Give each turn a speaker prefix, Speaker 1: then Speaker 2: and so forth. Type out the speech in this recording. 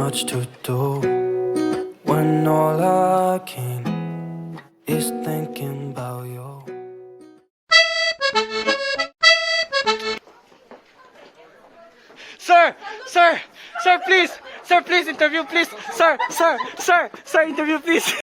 Speaker 1: much to do when all I can is thinking about you.
Speaker 2: Sir! Sir! Sir, please! Sir, please, interview, please! Sir, interview, please!